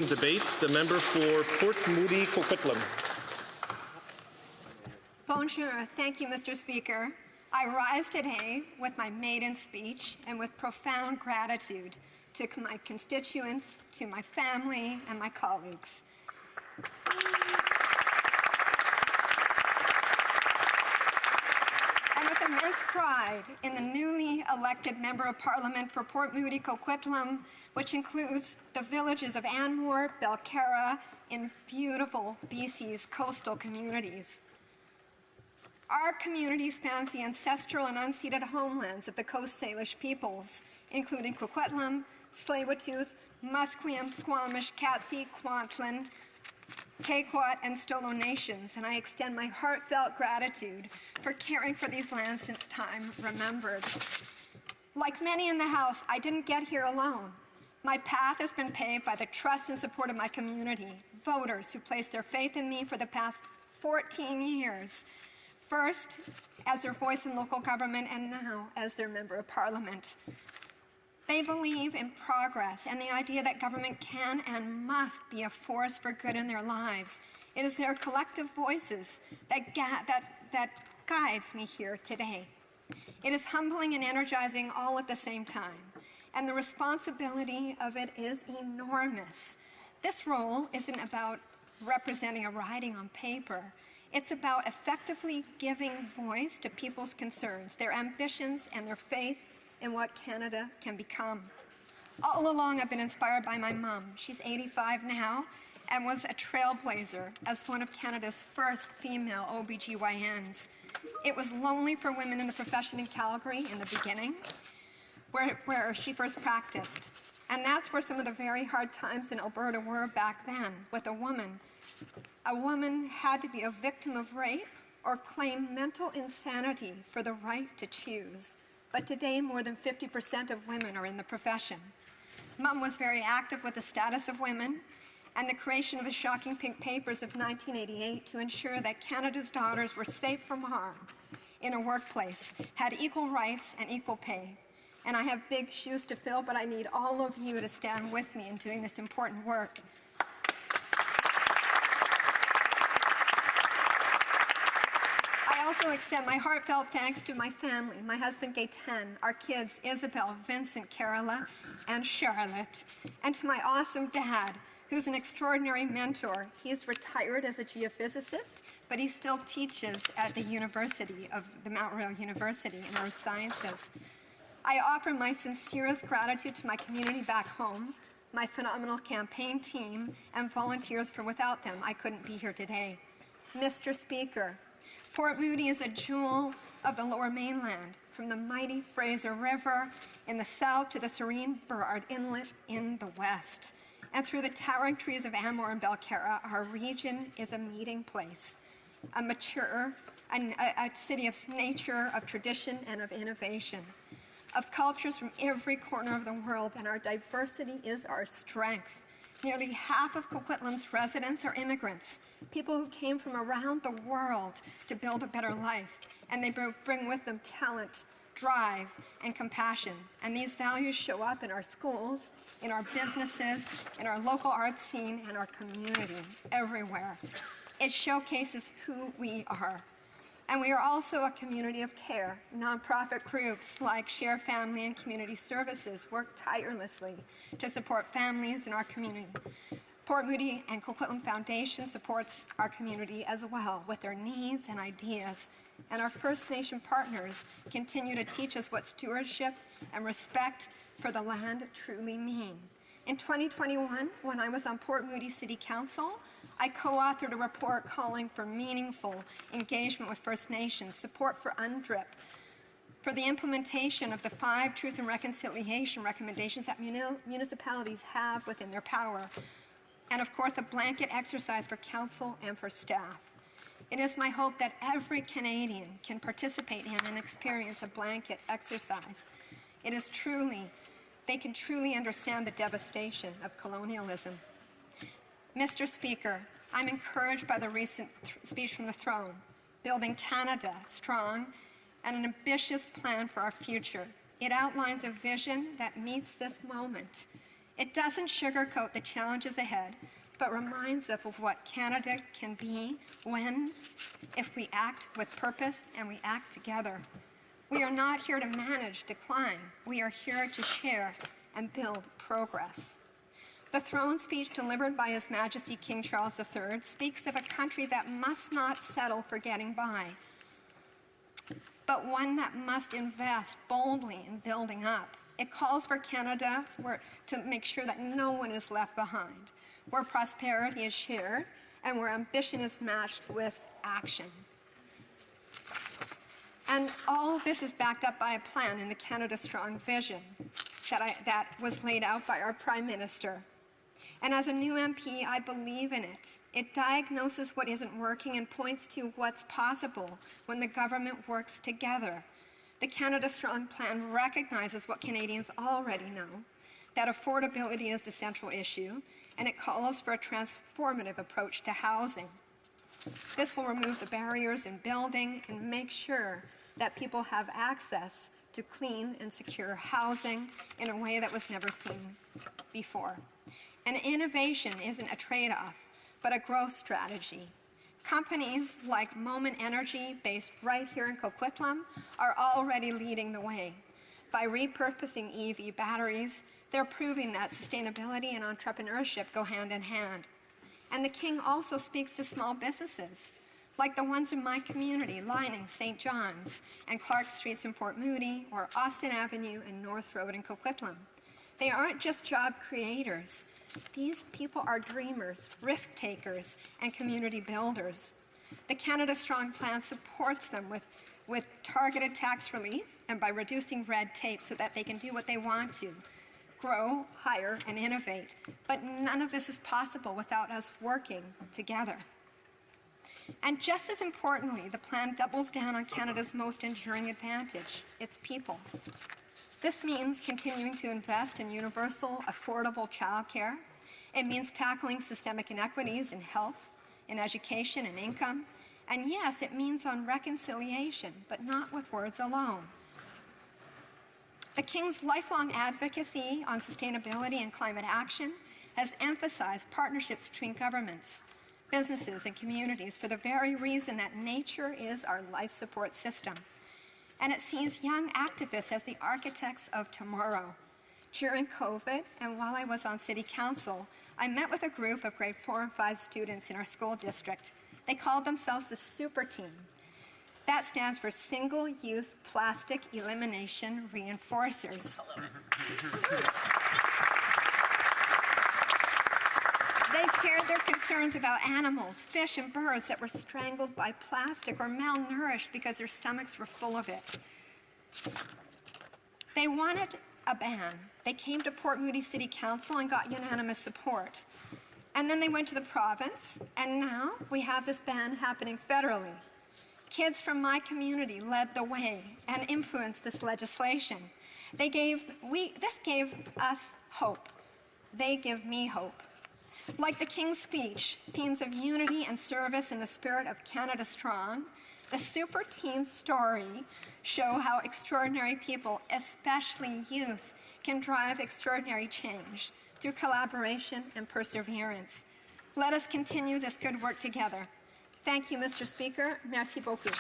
Debate, the member for Port Moody, Coquitlam. Bonjour. Thank you, Mr. Speaker. I rise today with my maiden speech and with profound gratitude to my constituents, to my family, and my colleagues. And with immense pride in the newly elected Member of Parliament for Port Moody, Coquitlam, which includes the villages of Anmore, Belcarra, in beautiful BC's coastal communities. Our community spans the ancestral and unceded homelands of the Coast Salish peoples, including Coquitlam, Tsleil-Waututh, Musqueam, Squamish, Katzie, Kwantlen, Pequot, and Stolo nations, and I extend my heartfelt gratitude for caring for these lands since time remembered. Like many in the House, I didn't get here alone. My path has been paved by the trust and support of my community, voters who placed their faith in me for the past 14 years, first as their voice in local government and now as their Member of Parliament. They believe in progress and the idea that government can and must be a force for good in their lives. It is their collective voices that guides me here today. It is humbling and energizing all at the same time, and the responsibility of it is enormous. This role isn't about representing a riding on paper. It's about effectively giving voice to people's concerns, their ambitions, and their faith in what Canada can become. All along, I've been inspired by my mom. She's 85 now and was a trailblazer as one of Canada's first female OBGYNs. It was lonely for women in the profession in Calgary in the beginning, where she first practiced. And that's where some of the very hard times in Alberta were back then with a woman. A woman had to be a victim of rape or claim mental insanity for the right to choose. But today, more than 50% of women are in the profession. Mum was very active with the status of women and the creation of the Shocking Pink Papers of 1988 to ensure that Canada's daughters were safe from harm in a workplace, had equal rights and equal pay. And I have big shoes to fill, but I need all of you to stand with me in doing this important work. I also extend my heartfelt thanks to my family, my husband Gaëtan, our kids Isabel, Vincent, Carola, and Charlotte, and to my awesome dad, who's an extraordinary mentor. He's retired as a geophysicist, but he still teaches at the University of the Mount Royal University in Earth Sciences. I offer my sincerest gratitude to my community back home, my phenomenal campaign team, and volunteers, for without them, I couldn't be here today. Mr. Speaker, Port Moody is a jewel of the Lower Mainland, from the mighty Fraser River in the south to the serene Burrard Inlet in the west. And through the towering trees of Anmore and Belcarra, our region is a meeting place, a city of nature, of tradition, and of innovation, of cultures from every corner of the world, and our diversity is our strength. Nearly half of Coquitlam's residents are immigrants, people who came from around the world to build a better life, and they bring with them talent, drive, and compassion. And these values show up in our schools, in our businesses, in our local arts scene, and our community, everywhere. It showcases who we are. And we are also a community of care. Nonprofit groups like Share Family and Community Services work tirelessly to support families in our community. Port Moody and Coquitlam Foundation supports our community as well with their needs and ideas. And our First Nation partners continue to teach us what stewardship and respect for the land truly mean. In 2021, when I was on Port Moody City Council, I co-authored a report calling for meaningful engagement with First Nations, support for UNDRIP, for the implementation of the 5 Truth and Reconciliation recommendations that municipalities have within their power, and of course a blanket exercise for council and for staff. It is my hope that every Canadian can participate in and experience a blanket exercise. They can truly understand the devastation of colonialism. Mr. Speaker, I'm encouraged by the recent speech from the throne, building Canada strong and an ambitious plan for our future. It outlines a vision that meets this moment. It doesn't sugarcoat the challenges ahead, but reminds us of what Canada can be if we act with purpose and we act together. We are not here to manage decline. We are here to share and build progress. The throne speech delivered by His Majesty King Charles III speaks of a country that must not settle for getting by, but one that must invest boldly in building up. It calls for Canada to make sure that no one is left behind, where prosperity is shared and where ambition is matched with action. And all of this is backed up by a plan in the Canada Strong vision that was laid out by our Prime Minister. And as a new MP, I believe in it. It diagnoses what isn't working and points to what's possible when the government works together. The Canada Strong plan recognizes what Canadians already know, that affordability is the central issue, and it calls for a transformative approach to housing. This will remove the barriers in building and make sure that people have access to clean and secure housing in a way that was never seen before. And innovation isn't a trade-off, but a growth strategy. Companies like Moment Energy, based right here in Coquitlam, are already leading the way. By repurposing EV batteries, they're proving that sustainability and entrepreneurship go hand in hand. And the King also speaks to small businesses, like the ones in my community, lining St. John's and Clark Streets in Port Moody, or Austin Avenue and North Road in Coquitlam. They aren't just job creators. These people are dreamers, risk takers, and community builders. The Canada Strong plan supports them with targeted tax relief and by reducing red tape so that they can do what they want to, grow, hire, and innovate. But none of this is possible without us working together. And just as importantly, the plan doubles down on Canada's most enduring advantage, its people. This means continuing to invest in universal, affordable childcare. It means tackling systemic inequities in health, in education, and income. And yes, it means on reconciliation, but not with words alone. The King's lifelong advocacy on sustainability and climate action has emphasized partnerships between governments, businesses, and communities for the very reason that nature is our life support system. And it sees young activists as the architects of tomorrow. During COVID, and while I was on City Council, I met with a group of grade 4 and 5 students in our school district. They called themselves the Super Team. That stands for Single-Use Plastic Elimination Reinforcers. They shared their concerns about animals, fish, and birds that were strangled by plastic or malnourished because their stomachs were full of it. They wanted a ban. They came to Port Moody City Council and got unanimous support. And then they went to the province, and now we have this ban happening federally. Kids from my community led the way and influenced this legislation. This gave us hope. They give me hope. Like the King's speech, themes of unity and service in the spirit of Canada Strong, the Super Team's story show how extraordinary people, especially youth, can drive extraordinary change through collaboration and perseverance. Let us continue this good work together. Thank you, Mr. Speaker. Merci beaucoup.